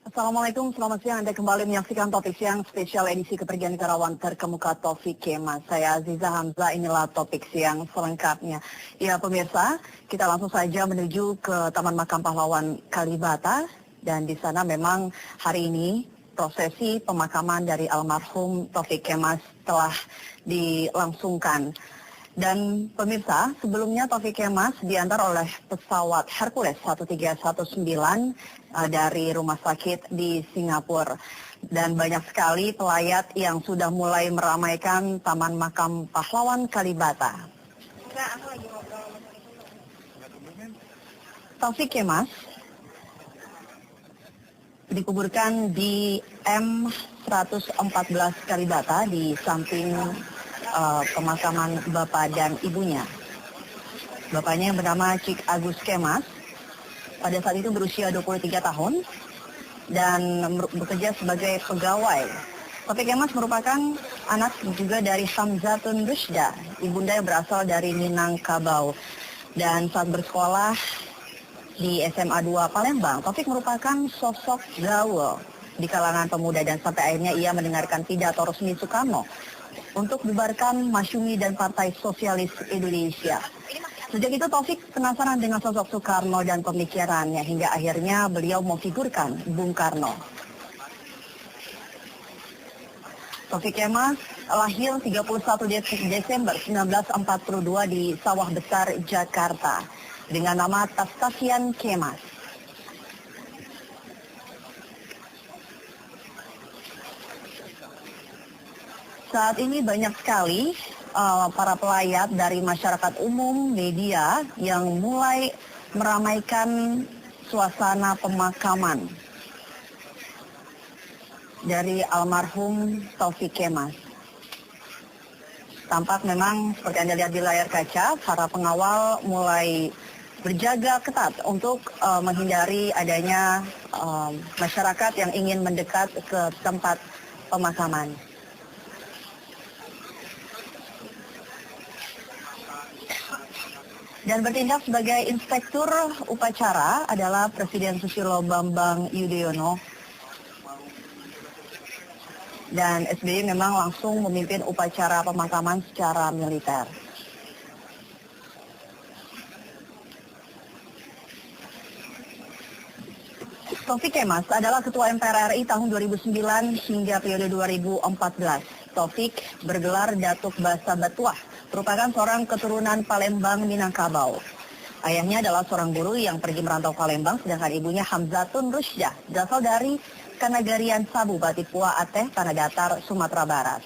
Assalamualaikum, selamat siang. Anda kembali menyaksikan Topik Siang spesial edisi kepergian negarawan terkemuka Taufik Kemas. Saya Aziza Hamzah, inilah Topik Siang selengkapnya. Ya pemirsa, kita langsung saja menuju ke Taman Makam Pahlawan Kalibata. Dan di sana memang hari ini prosesi pemakaman dari almarhum Taufik Kemas telah dilangsungkan. Dan pemirsa, sebelumnya Taufik Kemas diantar oleh pesawat Hercules 1319 dari rumah sakit di Singapura. Dan banyak sekali pelayat yang sudah mulai meramaikan Taman Makam Pahlawan Kalibata. Taufik Kemas dikuburkan di M114 Kalibata di samping pemakaman bapak dan ibunya. Bapaknya yang bernama Cik Agus Kemas pada saat itu berusia 23 tahun dan bekerja sebagai pegawai. Taufik Kemas merupakan anak juga dari Hamzatun Rushda, ibunda yang berasal dari Minangkabau. Dan saat bersekolah di SMA 2 Palembang, Taufik merupakan sosok gaul di kalangan pemuda dan sampai akhirnya ia mendengarkan pidato resmi Soekarno untuk bubarkan Masyumi dan Partai Sosialis Indonesia. Sejak itu Taufik penasaran dengan sosok Soekarno dan pemikirannya hingga akhirnya beliau memfigurkan Bung Karno. Taufik Kemas lahir 31 Desember 1942 di Sawah Besar, Jakarta dengan nama Tastafian Kemas. Saat ini banyak sekali para pelayat dari masyarakat umum, media yang mulai meramaikan suasana pemakaman dari almarhum Taufik Kemas. Tampak memang seperti Anda lihat di layar kaca, para pengawal mulai berjaga ketat untuk menghindari adanya masyarakat yang ingin mendekat ke tempat pemakaman. Dan bertindak sebagai inspektur upacara adalah Presiden Susilo Bambang Yudhoyono. Dan SBY memang langsung memimpin upacara pemakaman secara militer. Taufik Kemas adalah Ketua MPR RI tahun 2009 hingga periode 2014. Taufik bergelar Datuk Basa Batuah, merupakan seorang keturunan Palembang Minangkabau. Ayahnya adalah seorang guru yang pergi merantau Palembang, sedangkan ibunya Hamzatun Rushda, berasal dari Kanagarian Sabu, Batipua Aceh, Tanah Datar, Sumatera Barat.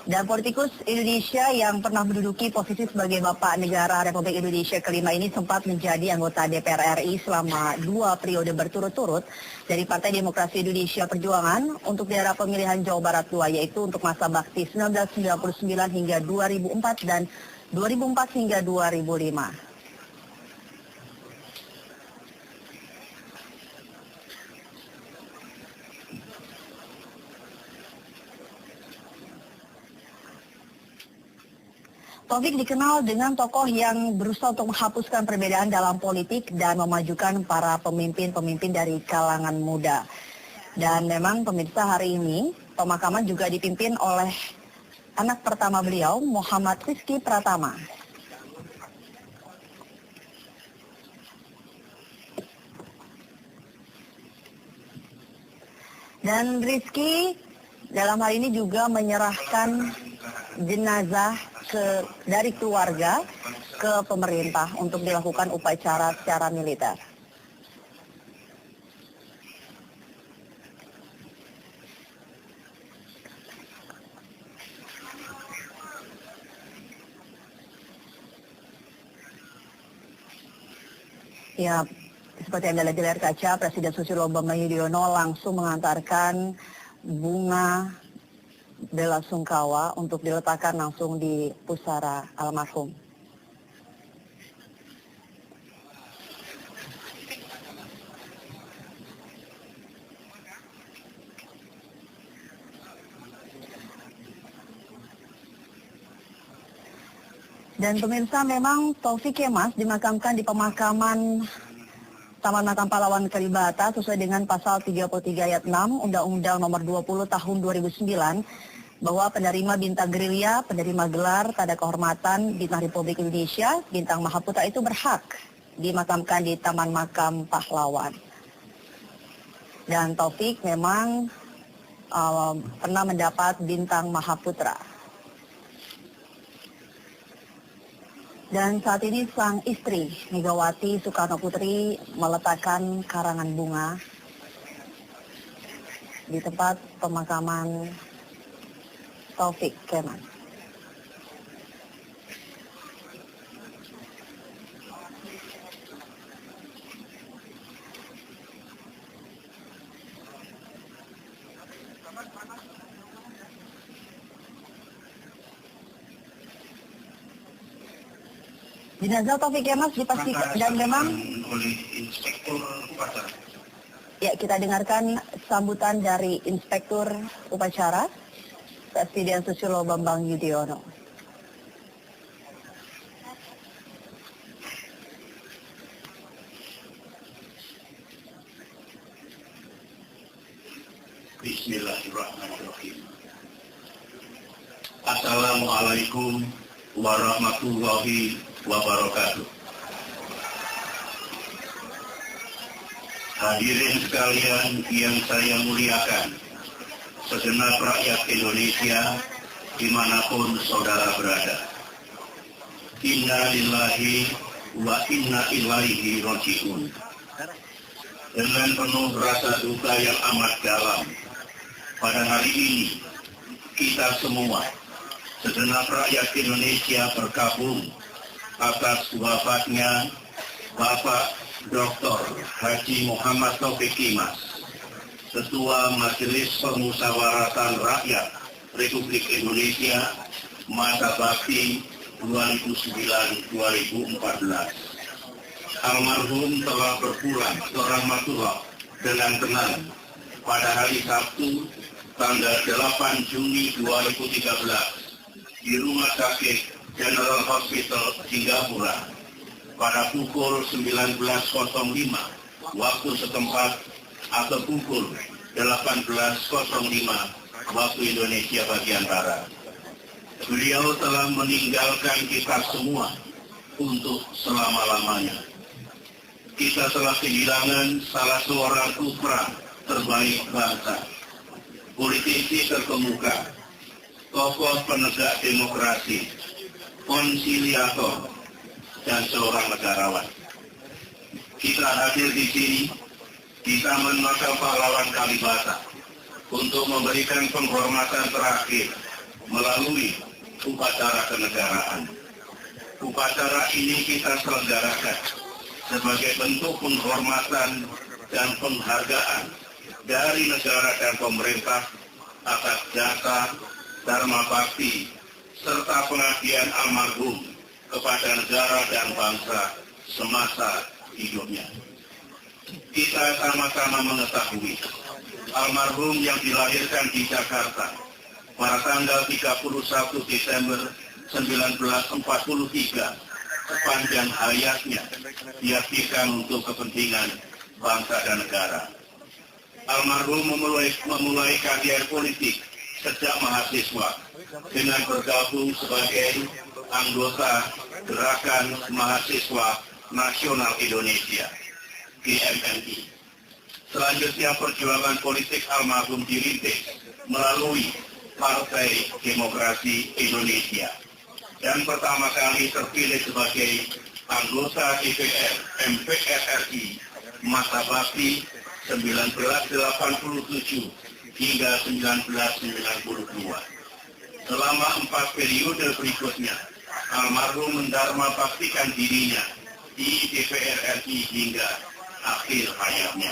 Dan politikus Indonesia yang pernah menduduki posisi sebagai Bapak Negara Republik Indonesia kelima ini sempat menjadi anggota DPR RI selama 2 periode berturut-turut dari Partai Demokrasi Indonesia Perjuangan untuk daerah pemilihan Jawa Barat II, yaitu untuk masa bakti 1999 hingga 2004 dan 2004 hingga 2005. Taufik dikenal dengan tokoh yang berusaha untuk menghapuskan perbedaan dalam politik dan memajukan para pemimpin-pemimpin dari kalangan muda. Dan memang pemirsa, hari ini pemakaman juga dipimpin oleh anak pertama beliau, Muhammad Rizky Pratama. Dan Rizky dalam hal ini juga menyerahkan jenazah dari keluarga ke pemerintah untuk dilakukan upacara secara militer. Ya, seperti Anda lihat di layar kaca, Presiden Susilo Bambang Yudhoyono langsung mengantarkan bunga bela sungkawa untuk diletakkan langsung di pusara almarhum. Dan pemirsa, memang Taufik Kemas dimakamkan di pemakaman Taman Makam Pahlawan Kalibata sesuai dengan pasal 33 ayat 6 Undang-Undang Nomor 20 Tahun 2009 bahwa penerima bintang gerilya, penerima gelar tanda kehormatan Bintang Republik Indonesia, Bintang Mahaputra itu berhak dimakamkan di Taman Makam Pahlawan. Dan Taufik memang pernah mendapat Bintang Mahaputra. Dan saat ini sang istri Megawati Soekarno Putri meletakkan karangan bunga di tempat pemakaman Taufik Kemas. Jenazah Taufik Kemas dipastikan dan memang oleh Inspektur Upacara. Ya, kita dengarkan sambutan dari Inspektur Upacara Presiden Susilo Bambang Yudhoyono. Bismillahirrahmanirrahim. Assalamualaikum warahmatullahi wabarakatuh. Hadirin sekalian yang saya muliakan, segenap rakyat Indonesia dimanapun saudara berada. Inna lillahi wa inna ilaihi raji'un. Dengan penuh rasa duka yang amat dalam, pada hari ini kita semua, segenap rakyat Indonesia berkabung atas wafatnya Bapak Dr. Haji Muhammad Taufik Kemas, Ketua Majelis Permusyawaratan Rakyat Republik Indonesia masa bakti 2009-2014. Almarhum telah berpulang ke rahmatullah dengan tenang pada hari Sabtu tanggal 8 Juni 2013 di Rumah Sakit General Hospital Singapura pada pukul 19.05 waktu setempat atau pukul 18.05 waktu Indonesia bagian Barat. Beliau telah meninggalkan kita semua untuk selama-lamanya. Kita telah kehilangan salah seorang putra terbaik bangsa, politisi terkemuka, tokoh penegak demokrasi, konsiliator, dan seorang negarawan. Kita hadir di sini di Taman Makam Pahlawan Kalibata untuk memberikan penghormatan terakhir melalui upacara kenegaraan. Upacara ini kita selenggarakan sebagai bentuk penghormatan dan penghargaan dari negara dan pemerintah atas jasa, dharma bakti, serta pengabdian almarhum kepada negara dan bangsa semasa hidupnya. Kita sama-sama mengetahui almarhum yang dilahirkan di Jakarta pada tanggal 31 Desember 1943 sepanjang hayatnya diabdikan untuk kepentingan bangsa dan negara. Almarhum memulai karier politik sejak mahasiswa dengan bergabung sebagai anggota Gerakan Mahasiswa Nasional Indonesia (GMNI). Selanjutnya perjuangan politik almarhum dirintis melalui Partai Demokrasi Indonesia dan pertama kali terpilih sebagai anggota DPR MPR RI masa bakti 1987 hingga 1992. Selama 4 periode berikutnya, almarhum mendharma baktikan dirinya di DPR RI hingga akhir hayatnya.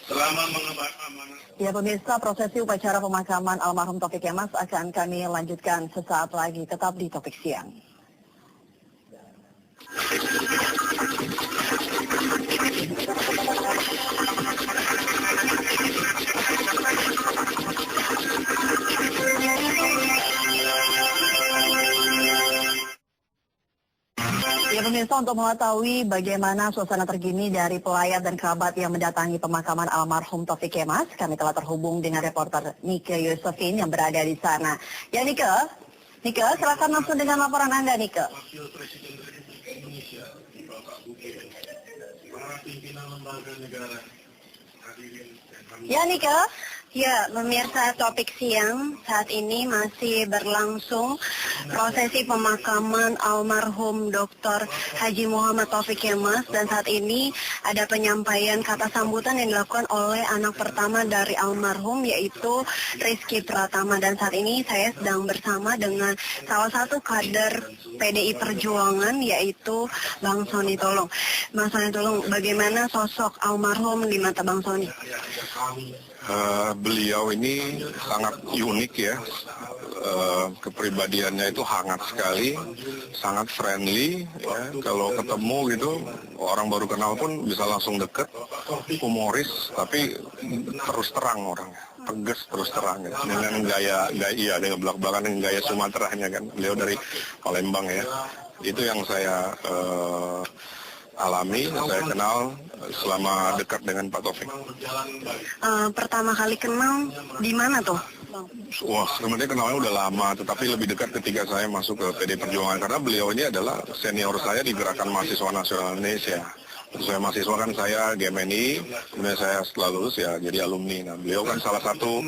Selama mengemban amanah. Ya pemirsa, prosesi upacara pemakaman almarhum Taufik Kemas akan kami lanjutkan sesaat lagi. Tetap di Topik Siang. Ya pemirsa. pemirsa, untuk mengetahui bagaimana suasana terkini dari pelayat dan kerabat yang mendatangi pemakaman almarhum Taufik Kemas, kami telah terhubung dengan reporter Nike Yusufin yang berada di sana. Ya Nike, silakan langsung dengan laporan Anda, Nike. Wakil Presiden Republik Indonesia, Bapak Bukit, para pimpinan lembaga negara, hadirin dan kami. Ya Nike. Ya, pemirsa, topik siang saat ini masih berlangsung prosesi pemakaman almarhum Dr. Haji Muhammad Taufik Kemas, dan saat ini ada penyampaian kata sambutan yang dilakukan oleh anak pertama dari almarhum, yaitu Rizky Pratama. Dan saat ini saya sedang bersama dengan salah satu kader PDI Perjuangan, yaitu Bang Sony Tolong. Bang Sony Tolong, bagaimana sosok almarhum di mata Bang Sony? Beliau ini sangat unik ya, kepribadiannya itu hangat sekali, sangat friendly ya. Kalau ketemu gitu, orang baru kenal pun bisa langsung deket, humoris, tapi terus terang orangnya, tegas terus terang ya. Dengan dengan belak-belakan dengan gaya Sumateranya kan, beliau dari Palembang ya. Itu yang saya alami, saya kenal selama dekat dengan Pak Taufik. Pertama kali kenal di mana tuh? Wah, sebenarnya kenalnya udah lama, tetapi lebih dekat ketika saya masuk ke PD Perjuangan, karena beliau ini adalah senior saya di Gerakan Mahasiswa Nasional Indonesia. Terus saya mahasiswa kan saya GMNI, kemudian saya setelah lulus ya jadi alumni. Nah, beliau kan salah satu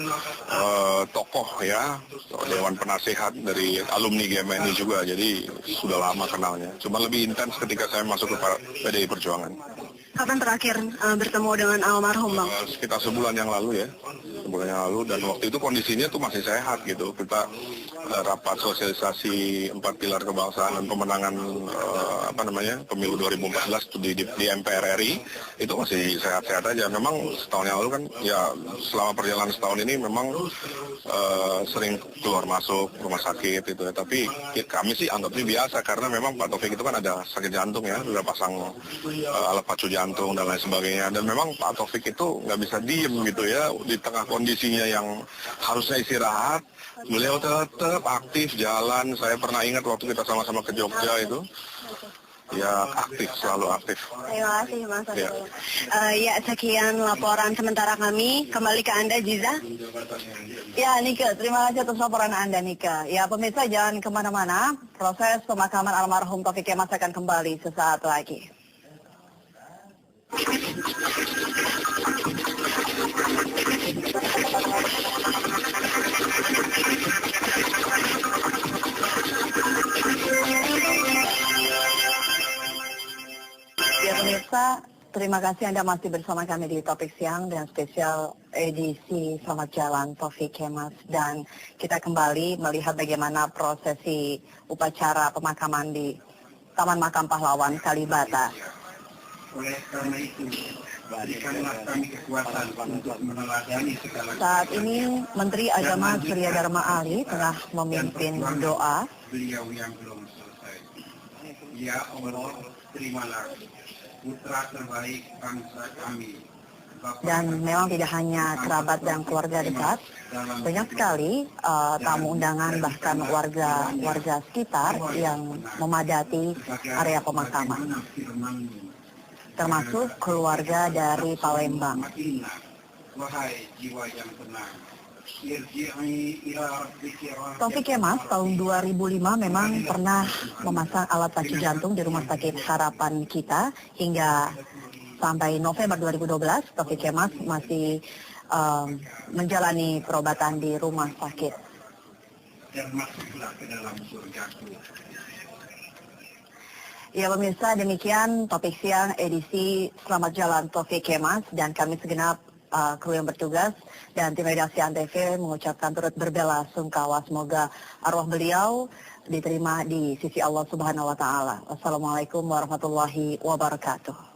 tokoh ya, Dewan Penasehat dari alumni GMNI juga, jadi sudah lama kenalnya. Cuma lebih intens ketika saya masuk ke PDI Perjuangan. Kapan terakhir bertemu dengan almarhum, Bang? Sekitar sebulan yang lalu ya, dan waktu itu kondisinya tuh masih sehat gitu. Kita rapat sosialisasi 4 pilar kebangsaan dan pemenangan pemilu 2014 di MPR RI, itu masih sehat-sehat aja. Memang setahun yang lalu kan ya, selama perjalanan setahun ini memang sering keluar masuk rumah sakit itu ya. Tapi kami sih anggapnya biasa, karena memang Pak Taufik itu kan ada sakit jantung ya, sudah pasang alat pacu jantung dan lain sebagainya, dan memang Pak Taufik itu nggak bisa diem gitu ya, di tengah kondisinya yang harusnya istirahat, beliau tetap aktif jalan. Saya pernah ingat waktu kita sama-sama ke Jogja itu, ya aktif, selalu aktif. Terima kasih, Mas. Ya. Ya, sekian laporan sementara kami. Kembali ke Anda, Jiza. Ya, Nike, terima kasih atas laporan Anda, Nike. Ya, pemirsa jangan kemana-mana. Proses pemakaman almarhum Taufik Kemas akan kembali sesaat lagi. Ya pemirsa, terima kasih Anda masih bersama kami di Topik Siang dan spesial edisi Selamat Jalan Taufik Kemas. Dan kita kembali melihat bagaimana prosesi upacara pemakaman di Taman Makam Pahlawan Kalibata. Oleh karena itu, berikanlah kami kekuatan untuk meneladani segala. Saat ini Menteri Agama Surya Dharma Ali tengah memimpin doa. Beliau yang belum selesai. Ya Allah, terimalah putra terbaik bangsa kami. Dan memang tidak hanya kerabat dan keluarga dekat, banyak sekali tamu undangan bahkan warga sekitar yang memadati area pemakaman, termasuk keluarga dari Palembang. Wahai jiwa yang tenang, Taufik Kemas tahun 2005 memang pernah memasang alat pacu jantung di Rumah Sakit Harapan Kita hingga sampai November 2012 Taufik Kemas masih menjalani perobatan di rumah sakit. Dan masuklah ke dalam surgaku. Ya pemirsa, demikian Topik Siang edisi Selamat Jalan Taufik Kemas, dan kami segenap kru yang bertugas dan tim redaksi Antv mengucapkan turut berbela sungkawa, semoga arwah beliau diterima di sisi Allah Subhanahu wa taala. Wassalamualaikum warahmatullahi wabarakatuh.